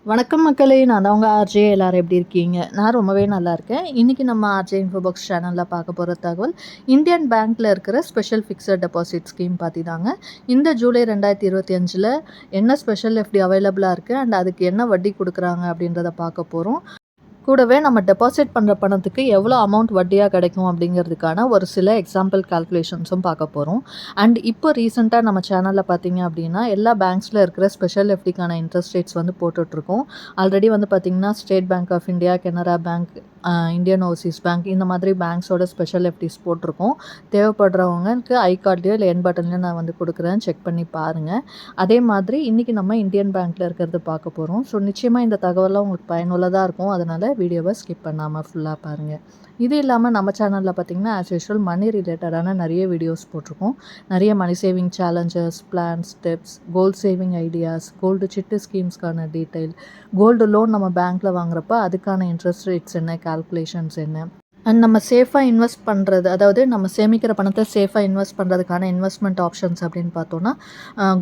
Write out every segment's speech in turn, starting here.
வணக்கம் மக்களே, நான் தான் உங்கள் ஆர்ஜே. எல்லோரும் எப்படி இருக்கீங்க? நான் ரொம்பவே நல்லா இருக்கேன். இன்றைக்கி நம்ம ஆர்ஜே இன்ஃபோபாக்ஸ் சேனலில் பார்க்க போகிற தகவல் இந்தியன் பேங்க்கில் இருக்கிற ஸ்பெஷல் ஃபிக்ஸட் டெபாசிட் ஸ்கீம் பற்றி தாங்க. இந்த ஜூலை 2025 என்ன ஸ்பெஷல் எஃப்டி அவைலபிளாக இருக்குது அண்ட் அதுக்கு என்ன வட்டி கொடுக்குறாங்க அப்படின்றத பார்க்க போகிறோம். கூடவே நம்ம டெபாசிட் பண்ணுற பணத்துக்கு எவ்வளோ அமௌண்ட் வட்டியாக கிடைக்கும் அப்படிங்கிறதுக்கான ஒரு சில எக்ஸாம்பிள் கால்குலேஷன்ஸும் பார்க்க போகிறோம். அண்ட் இப்போ ரீசெண்டாக நம்ம சேனலில் பார்த்தீங்க அப்படின்னா எல்லா பேங்க்ஸில் இருக்கிற ஸ்பெஷல் எஃப்டிக்கான இன்ட்ரெஸ்ட் ரேட்ஸ் வந்து போட்டுட்ருக்கோம். ஆல்ரெடி வந்து பார்த்திங்கன்னா State Bank of India, Canara Bank, Indian Overseas Bank இந்த மாதிரி பேங்க்ஸோட ஸ்பெஷல் எஃப்டிஸ் போட்டிருக்கோம். தேவைப்படுறவங்களுக்கு ஐ கார்ட்லையோ இல்லை என் பட்டன்லையோ நான் வந்து கொடுக்குறேன், செக் பண்ணி பாருங்கள். அதே மாதிரி இன்றைக்கி நம்ம இந்தியன் பேங்க்கில் இருக்கிறது பார்க்க போகிறோம். ஸோ நிச்சயமாக இந்த தகவலாம் உங்களுக்கு பயனுள்ளதாக இருக்கும். அதனால் வீடியோவை ஸ்கிப் பண்ணாமல் ஃபுல்லாக பாருங்கள். இது இல்லாமல் நம்ம சேனலில் பார்த்திங்கன்னா ஆஸ் யூஷுவல் மணி ரிலேட்டடான நிறைய வீடியோஸ் போட்டிருக்கோம். நிறைய money saving challenges, plans, tips, gold saving ideas, gold chit ஸ்கீம்ஸ்க்கான டீட்டெயில், கோல்டு லோன் நம்ம பேங்க்கில் வாங்குறப்ப அதுக்கான இன்ட்ரெஸ்ட் ரேட்ஸ் என்ன, கால்குலேஷன்ஸ் என்ன, அண்ட் நம்ம சேஃபாக இன்வெஸ்ட் பண்ணுறது, அதாவது நம்ம சேமிக்கிற பணத்தை சேஃபாக இன்வெஸ்ட் பண்ணுறதுக்கான இன்வெஸ்ட்மெண்ட் ஆப்ஷன்ஸ் அப்படின்னு பார்த்தோன்னா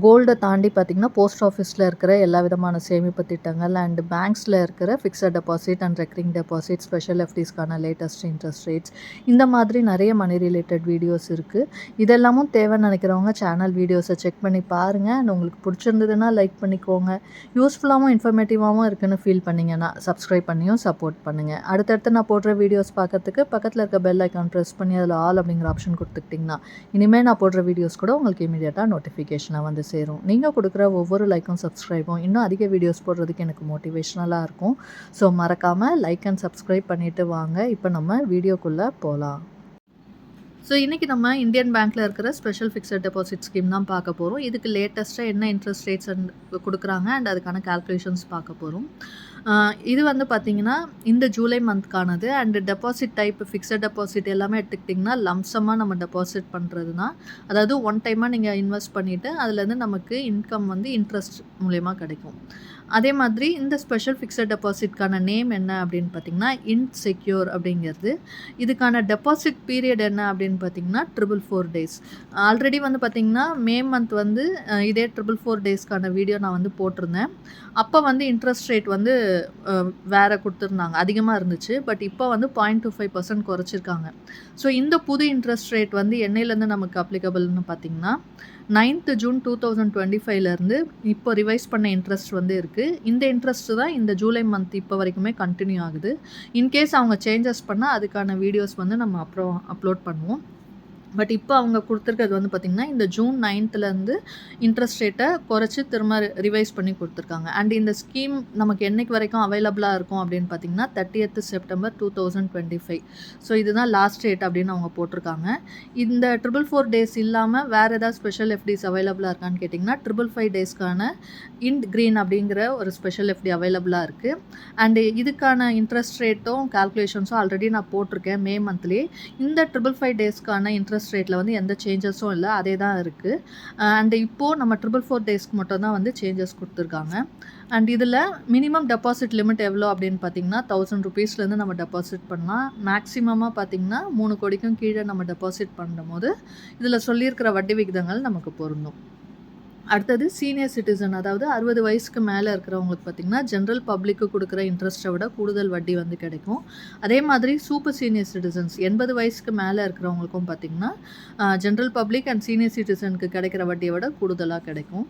கோல்டை தாண்டி பார்த்திங்கன்னா போஸ்ட் ஆஃபீஸில் இருக்கிற எல்லா விதமான சேமிப்பு திட்டங்கள் அண்ட் பேங்க்ஸில் இருக்கிற fixed deposit and recurring deposit, special எஃப்டிஸ்க்கான லேட்டஸ்ட் இன்ட்ரெஸ்ட் ரேட்ஸ், இந்த மாதிரி நிறைய மணி ரிலேட்டட் வீடியோஸ் இருக்குது. இதெல்லாமும் தேவைன்னு நினைக்கிறவங்க சேனல் வீடியோஸை செக் பண்ணி பாருங்கள். அண்ட் உங்களுக்கு பிடிச்சிருந்ததுன்னா லைக் பண்ணிக்கோங்க. யூஸ்ஃபுல்லாகவும் இன்ஃபர்மேட்டிவாகவும் இருக்குன்னு ஃபீல் பண்ணிங்கன்னா சப்ஸ்கிரைப் பண்ணியும் சப்போர்ட் பண்ணுங்கள். அடுத்தடுத்து நான் போடுற வீடியோஸ் பார்க்கறதுக்கு பக்கத்தில் இருக்க பெல் ஐக்கான் ப்ரெஸ் பண்ணி அதில் ஆல் அப்படிங்கிற ஆப்ஷன் கொடுத்துக்கிட்டிங்கன்னா இனிமேல் நான் போடுற வீடியோஸ் கூட உங்களுக்கு இமீடியட்டாக நோட்டிஃபிகேஷனாக வந்து சேரும். நீங்கள் கொடுக்குற ஒவ்வொரு லைக்கும் சப்ஸ்கிரைபும் இன்னும் அதிக வீடியோஸ் போடுறதுக்கு எனக்கு மோட்டிவேஷ்னலாக இருக்கும். ஸோ மறக்காமல் லைக் அண்ட் சப்ஸ்கிரைப் பண்ணிவிட்டு வாங்க. இப்போ நம்ம வீடியோக்குள்ளே போகலாம். ஸோ இன்றைக்கி நம்ம இந்தியன் பேங்க்கில் இருக்கிற ஸ்பெஷல் ஃபிக்ஸட் டெபாசிட் ஸ்கீம் தான் பார்க்க போகிறோம். இதுக்கு லேட்டஸ்ட்டாக என்ன இன்ட்ரெஸ்ட் ரேட்ஸ் கொடுக்குறாங்க அண்ட் அதுக்கான கால்குலேஷன்ஸ் பார்க்க போகிறோம். இது வந்து பார்த்திங்கன்னா இந்த ஜூலை மந்த்க்கானது. And deposit type fixed deposit எல்லாமே எடுத்துக்கிட்டிங்கன்னா லம்சமாக நம்ம டெபாசிட் பண்ணுறது தான். அதாவது ஒன் டைமாக நீங்கள் இன்வெஸ்ட் பண்ணிவிட்டு அதுலேருந்து நமக்கு இன்கம் வந்து இன்ட்ரெஸ்ட் மூலயமா கிடைக்கும். அதே மாதிரி இந்த ஸ்பெஷல் ஃபிக்ஸட் டெபாசிட்கான நேம் என்ன அப்படின்னு பார்த்திங்கன்னா இன்செக்யூர் அப்படிங்கிறது. இதுக்கான டெபாசிட் பீரியட் என்ன அப்படின்னு பார்த்திங்கன்னா 444 days. ஆல்ரெடி வந்து பார்த்திங்கன்னா மே மந்த் வந்து இதே 444 daysக்கான வீடியோ நான் வந்து போட்டிருந்தேன். அப்போ வந்து இன்ட்ரெஸ்ட் ரேட் வந்து வேறு கொடுத்துருந்தாங்க, அதிகமாக இருந்துச்சு. பட் இப்போ வந்து 0.25% குறைச்சிருக்காங்க. ஸோ இந்த புது இன்ட்ரெஸ்ட் ரேட் வந்து என்னையிலேருந்து நமக்கு அப்ளிகபிள்னு பார்த்திங்கன்னா 9th June 2025 இப்போ ரிவைஸ் பண்ண இன்ட்ரெஸ்ட் வந்து இருக்குது. இந்த இன்ட்ரெஸ்ட்டு தான் இந்த ஜூலை மந்த் இப்போ வரைக்குமே கண்டினியூ ஆகுது. இன்கேஸ் அவங்க சேஞ்சஸ் பண்ணால் அதுக்கான வீடியோஸ் வந்து நம்ம அப்புறம் அப்லோட் பண்ணுவோம். பட் இப்போ அவங்க கொடுத்துருக்கிறது வந்து பார்த்திங்கன்னா இந்த June 9th இன்ட்ரெஸ்ட் ரேட்டை குறைச்சி திரும்ப ரிவைஸ் பண்ணி கொடுத்துருக்காங்க. அண்ட் இந்த ஸ்கீம் நமக்கு என்றைக்கு வரைக்கும் அவைலபிளாக இருக்கும் அப்படின்னு பார்த்திங்கன்னா 30th September 2025. ஸோ இதுதான் லாஸ்ட் ரேட் அப்படின்னு அவங்க போட்டிருக்காங்க. இந்த 444 days இல்லாமல் வேறு ஏதாவது ஸ்பெஷல் எஃப்டிஸ் அவைலபிளாக இருக்கான்னு கேட்டிங்கன்னா 555 daysக்கான இண்ட் க்ரீன் அப்படிங்கிற ஒரு ஸ்பெஷல் எஃப்டி அவைலபிளாக இருக்குது. அண்டு இதுக்கான இன்ட்ரெஸ்ட் ரேட்டும் கால்குலேஷன்ஸும் ஆல்ரெடி நான் போட்டிருக்கேன் மே மந்த்லேயே. இந்த 555 daysக்கான இன்ட்ரெஸ்ட் ரேட்டில் வந்து எந்த சேஞ்சஸும் இல்லை, அதே தான் இருக்குது. அண்ட் இப்போது நம்ம 444 daysக்கு மட்டும் தான் வந்து சேஞ்சஸ் கொடுத்துருக்காங்க. அண்ட் இதில் மினிமம் டெபாசிட் லிமிட் எவ்வளோ அப்படின்னு பார்த்தீங்கன்னா 1000 rupeesலேருந்து நம்ம டெபாசிட் பண்ணலாம். மேக்ஸிமமாக பார்த்திங்கன்னா 3 கோடிக்கும் கீழே நம்ம டெபாசிட் பண்ணும்போது இதில் சொல்லியிருக்கிற வட்டி விகிதங்கள் நமக்கு பொருந்தும். அடுத்தது சீனியர் சிட்டிசன், அதாவது 60 வயசுக்கு மேலே இருக்கிறவங்களுக்கு பார்த்திங்கன்னா ஜென்ரல் பப்ளிக்கு கொடுக்குற இன்ட்ரெஸ்ட்டை விட கூடுதல் வட்டி வந்து கிடைக்கும். அதே மாதிரி சூப்பர் சீனியர் சிட்டிசன்ஸ் 80 வயசுக்கு மேலே இருக்கிறவங்களுக்கும் பார்த்திங்கன்னா ஜென்ரல் பப்ளிக் அண்ட் சீனியர் சிட்டிசனுக்கு கிடைக்கிற வட்டியை விட கூடுதலாக கிடைக்கும்.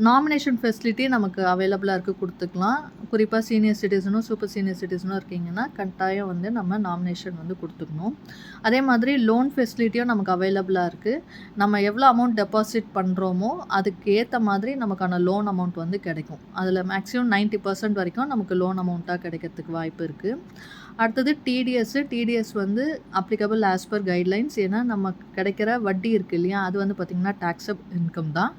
நாமினேஷன் ஃபெசிலிட்டி நமக்கு அவைலபிளாக இருக்குது, கொடுத்துக்கலாம். குறிப்பாக சீனியர் சிட்டிசனும் சூப்பர் சீனியர் சிட்டிசனும் இருக்கீங்கன்னா கட்டாயம் வந்து நம்ம நாமினேஷன் வந்து கொடுத்துக்கணும். அதே மாதிரி லோன் ஃபெசிலிட்டியும் நமக்கு அவைலபிளாக இருக்குது. நம்ம எவ்வளோ அமௌண்ட் டெபாசிட் பண்ணுறோமோ அதுக்கு ஏற்ற மாதிரி நமக்கான லோன் அமௌண்ட் வந்து கிடைக்கும். அதில் மேக்ஸிமம் 90% வரைக்கும் நமக்கு லோன் அமௌண்ட்டாக கிடைக்கிறதுக்கு வாய்ப்பு இருக்குது. அடுத்தது டிடிஎஸ் வந்து அப்ளிகபிள் ஆஸ் பர் கைட்லைன்ஸ். ஏன்னா நமக்கு கிடைக்கிற வட்டி இருக்குது இல்லையா, அது வந்து பார்த்திங்கன்னா டேக்ஸப் இன்கம் தான்.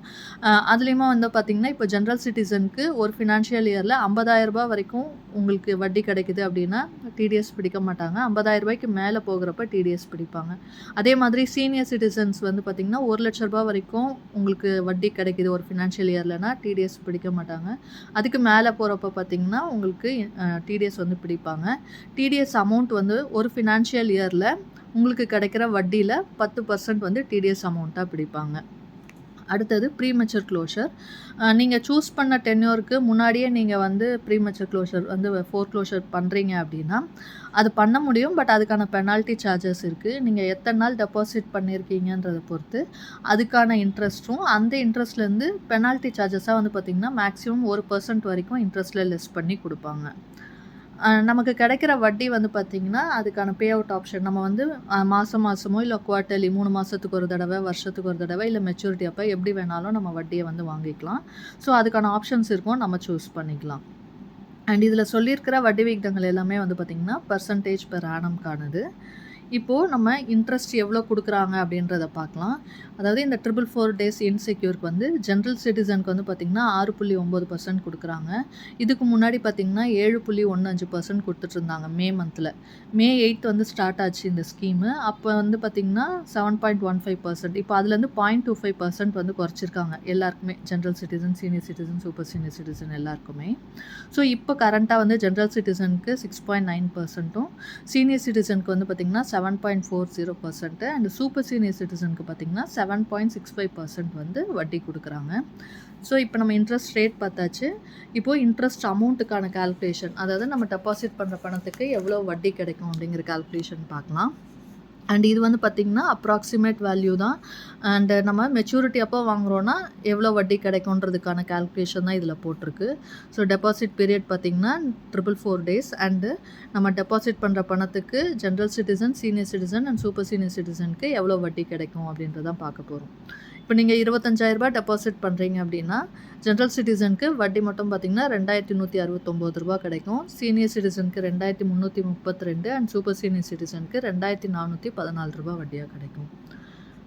அதுலேயுமே வந்து பார்த்திங்கன்னா இப்போ ஜென்ரல் சிட்டிசனுக்கு ஒரு ஃபினான்ஷியல் இயரில் 50,000 ரூபாய் வரைக்கும் உங்களுக்கு வட்டி கிடைக்குது அப்படின்னா டிடிஎஸ் பிடிக்க மாட்டாங்க. 50,000 ரூபாய்க்கு மேலே போகிறப்ப டிடிஎஸ் பிடிப்பாங்க. அதே மாதிரி சீனியர் சிட்டிசன்ஸ் வந்து பார்த்திங்கன்னா 1,00,000 ரூபாய் வரைக்கும் உங்களுக்கு வட்டி கிடைக்குது ஒரு ஃபினான்ஷியல் இயர்லனா டிடிஎஸ் பிடிக்க மாட்டாங்க. அதுக்கு மேலே போகிறப்ப பார்த்திங்கன்னா உங்களுக்கு டிடிஎஸ் வந்து பிடிப்பாங்க. டிடிஎஸ் அமௌண்ட் வந்து ஒரு ஃபினான்ஷியல் இயரில் உங்களுக்கு கிடைக்கிற வட்டியில் 10% வந்து டிடிஎஸ் அமௌண்ட்டாக பிடிப்பாங்க. அடுத்தது ப்ரீமெச்சூர் க்ளோஷர். நீங்கள் சூஸ் பண்ண டென்யூருக்கு முன்னாடியே நீங்கள் வந்து ப்ரீமெச்சூர் க்ளோஷர் வந்து ஃபோர்க்ளோஷர் பண்ணுறீங்க அப்படின்னா அது பண்ண முடியும். பட் அதுக்கான பெனால்ட்டி சார்ஜஸ் இருக்குது. நீங்கள் எத்தனை நாள் டெபாசிட் பண்ணியிருக்கீங்கன்றதை பொறுத்து அதுக்கான இன்ட்ரெஸ்ட்டும் அந்த இன்ட்ரெஸ்ட்லேருந்து பெனால்ட்டி சார்ஜஸாக வந்து பார்த்திங்கன்னா மேக்ஸிமம் 1% வரைக்கும் இன்ட்ரெஸ்ட்டில் லெஸ் பண்ணி கொடுப்பாங்க. நமக்கு கிடைக்கிற வட்டி வந்து பார்த்திங்கன்னா அதுக்கான பே அவுட் ஆப்ஷன் நம்ம வந்து மாதமோ இல்லை குவார்ட்டர்லி 3 மாதத்துக்கு ஒரு தடவை, வருஷத்துக்கு ஒரு தடவை, இல்லை மெச்சூரிட்டி அப்போ எப்படி வேணாலும் நம்ம வட்டியை வந்து வாங்கிக்கலாம். ஸோ அதுக்கான ஆப்ஷன்ஸ் இருக்கும், நம்ம சூஸ் பண்ணிக்கலாம். அண்ட் இதில் சொல்லியிருக்கிற வட்டி விகிதங்கள் எல்லாமே வந்து பார்த்திங்கன்னா பர்சன்டேஜ் பெர் ஆனம்கானது. இப்போது நம்ம இன்ட்ரெஸ்ட் எவ்வளோ கொடுக்குறாங்க அப்படின்றத பார்க்கலாம். அதாவது இந்த 444 டேஸ் இன்செக்யூருக்கு வந்து ஜென்ரல் சிட்டிசனுக்கு வந்து பார்த்திங்கன்னா 6.9% கொடுக்குறாங்க. இதுக்கு முன்னாடி பார்த்திங்கன்னா 7.15% கொடுத்துட்ருந்தாங்க மே மந்தில். மே 8 வந்து ஸ்டார்ட் ஆச்சு இந்த ஸ்கீமு. அப்போ வந்து பார்த்திங்கன்னா 7.15%. இப்போ அதுலேருந்து 0.25% வந்து குறைச்சிருக்காங்க எல்லாருக்குமே, general citizen, senior citizen, super senior citizen எல்லாருக்குமே. ஸோ இப்போ கரண்ட்டாக வந்து ஜென்ரல் சிட்டிசனுக்கு 6.9%, சீனியர் சிட்டிசனுக்கு வந்து பார்த்திங்கன்னா 7.40% அண்ட் சூப்பர் சீனியர் சிட்டிசனுக்கு பார்த்திங்கன்னா 7.65% வந்து வட்டி கொடுக்குறாங்க. ஸோ இப்போ நம்ம இன்ட்ரெஸ்ட் ரேட் பார்த்தாச்சு. இப்போது இன்ட்ரெஸ்ட் அமௌண்ட்டுக்கான கால்குலேஷன், அதாவது நம்ம டெபாசிட் பண்ணுற பணத்துக்கு எவ்வளோ வட்டி கிடைக்கும் அப்படிங்கிற கால்குலேஷன் பார்க்கலாம். அண்ட் இது வந்து பார்த்திங்கன்னா அப்ராக்சிமேட் வேல்யூ தான். அண்டு நம்ம மெச்சூரிட்டி அப்போ வாங்குகிறோன்னா எவ்வளோ வட்டி கிடைக்குன்றதுக்கான கால்குலேஷன் தான் இதில் போட்டிருக்கு. ஸோ டெபாசிட் பீரியட் பார்த்திங்கன்னா 444 டேஸ். அண்டு நம்ம டெபாசிட் பண்ணுற பணத்துக்கு general citizen, senior citizen and super senior சிட்டிசனுக்கு எவ்வளோ வட்டி கிடைக்கும் அப்படின்றதான் பார்க்க போகிறோம். இப்போ நீங்கள் 25,000 டெபாசிட் பண்ணுறீங்க அப்படின்னா ஜென்ரல் சிட்டிசனுக்கு வட்டி மட்டும் பார்த்திங்கன்னா 2,169 ரூபா கிடைக்கும். சீனியர் சிட்டிசனுக்கு 2,332 அண்ட் சூப்பர் சீனியர் சிட்டிசனுக்கு 2,414 ரூபா வட்டியாக கிடைக்கும்.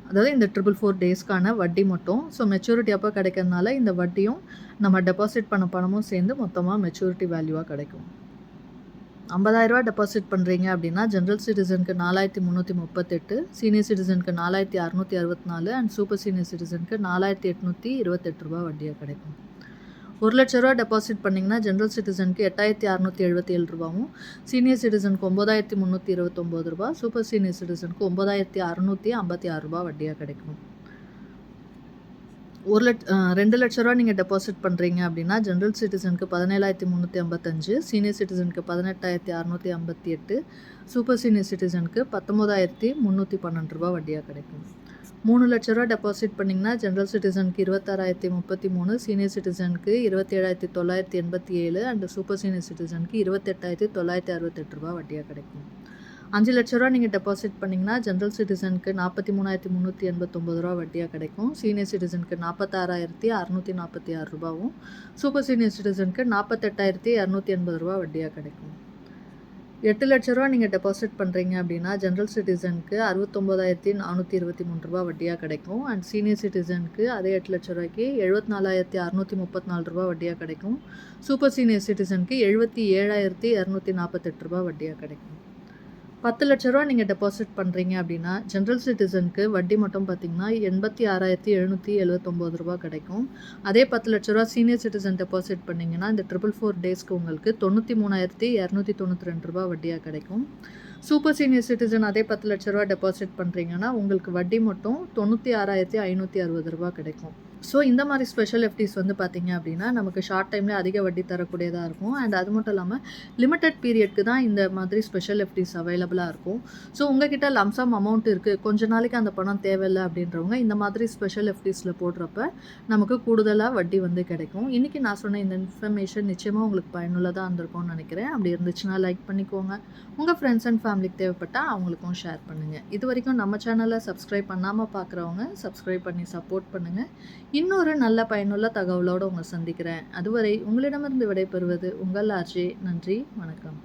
அதாவது இந்த 444 டேஸ்க்கான வட்டி மட்டும். ஸோ மெச்சூரிட்டி அப்போ கிடைக்கிறதுனால இந்த வட்டியும் நம்ம டெபாசிட் பண்ண பணமும் சேர்ந்து மொத்தமாக மெச்சூரிட்டி வேல்யூவாக கிடைக்கும். 50,000 டெபாசிட் பண்ணுறீங்க அப்படின்னா ஜென்ரல் சிட்டிசனுக்கு 4,338, சீனியர் சிட்டிசனுக்கு 4,664 அண்ட் சூப்பர் சீனியர் சிட்டிசனுக்கு 4,828 ரூபா வட்டியாக கிடைக்கும். 1,00,000 டெபாசிட் பண்ணிங்கன்னா ஜென்ரல் சிட்டிசனுக்கு 8,677 ரூபாவும், சீனியர் சிட்டிசனுக்கு 9,329 ரூபா, சூப்பர் சீனியர் சிட்டிசனுக்கு 9,656 ரூபா வட்டியாக கிடைக்கும். 2,00,000 நீங்கள் டெபாசிட் பண்ணுறீங்க அப்படின்னா ஜென்ரல் சிட்டிசனுக்கு 17,355, சீனியர் சிட்டிசனுக்கு 18,658, சூப்பர் சீனியர் சிட்டிசனுக்கு 19,312 ரூபா வட்டியாக கிடைக்கும். 3,00,000 டெபாசிட் பண்ணிங்கன்னா ஜென்ரல் சிட்டிசனுக்கு 26,033, சீனியர் சிட்டிசனுக்கு 27,987 அண்ட் சூப்பர் சீனியர் சிட்டிசனுக்கு 28,968 ரூபா வட்டியாக கிடைக்கும். 5,00,000 நீங்கள் டெபாசிட் பண்ணிங்கன்னா ஜென்ரல் சிட்டிசனுக்கு 43,389 ரூபா வட்டியாக கிடைக்கும். சீனியர் சிட்டிசனுக்கு 46,646 ரூபாவும், சூப்பர் சீனியர் சிட்டிசனுக்கு 48,280 ரூபா வட்டியாக கிடைக்கும். 8,00,000 நீங்கள் டெபாசிட் பண்ணுறீங்க அப்படின்னா ஜென்ரல் சிட்டிசனுக்கு 69,423 ரூபா வட்டியாக கிடைக்கும். அண்ட் சீனியர் சிட்டிசனுக்கு அதே 8,00,000க்கு 74,634 ரூபா வட்டியாக கிடைக்கும். சூப்பர் சீனியர் சிட்டிசனுக்கு 77,248 ரூபா வட்டியாக கிடைக்கும். 10,00,000 நீங்கள் டெபாசிட் பண்ணுறீங்க அப்படின்னா ஜென்ரல் சிட்டிசனுக்கு வட்டி மட்டும் பார்த்திங்கன்னா 86,779 ரூபா கிடைக்கும். அதே 10,00,000 சீனியர் சிட்டிசன் டெபாசிட் பண்ணிங்கன்னா இந்த 444 டேஸ்க்கு உங்களுக்கு 93,292 ரூபா வட்டியாக கிடைக்கும். சூப்பர் சீனியர் சிட்டிசன் அதே 10,00,000 டெபாசிட் பண்ணுறீங்கன்னா உங்களுக்கு வட்டி மட்டும் 96,560 ரூபா கிடைக்கும். ஸோ இந்த மாதிரி ஸ்பெஷல் எஃப்டிஸ் வந்து பார்த்திங்க அப்படின்னா நமக்கு ஷார்ட் டைமில் அதிக வட்டி தரக்கூடியதாக இருக்கும். அண்ட் அது மட்டும் இல்லாமல் லிமிட்டட் பீரியட்க்கு தான் இந்த மாதிரி ஸ்பெஷல் எஃப்டிஸ் அவைலபிளாக இருக்கும். ஸோ உங்ககிட்ட லம்சம் அமௌண்ட் இருக்குது, கொஞ்ச நாளைக்கு அந்த பணம் தேவையில்லை அப்படின்றவங்க இந்த மாதிரி ஸ்பெஷல் எஃப்டிஸில் போடுறப்ப நமக்கு கூடுதலாக வட்டி வந்து கிடைக்கும். இன்றைக்கி நான் சொன்ன இந்த இன்ஃபர்மேஷன் நிச்சயமாக உங்களுக்கு பயனுள்ளதாக இருந்திருக்கும்னு நினைக்கிறேன். அப்படி இருந்துச்சுன்னா லைக் பண்ணிக்கோங்க. உங்கள் ஃப்ரெண்ட்ஸ் அண்ட் ஃபேமிலிக்கு தேவைப்பட்டால் அவங்களுக்கும் ஷேர் பண்ணுங்கள். இது வரைக்கும் நம்ம சேனலை சப்ஸ்கிரைப் பண்ணாமல் பார்க்குறவங்க சப்ஸ்கிரைப் பண்ணி சப்போர்ட் பண்ணுங்கள். இன்னொரு நல்ல பயனுள்ள தகவலோடு உங்களை சந்திக்கிறேன். அதுவரை உங்களிடமிருந்து விடைபெறுவது உங்கள் ஆர்ஜே. நன்றி, வணக்கம்.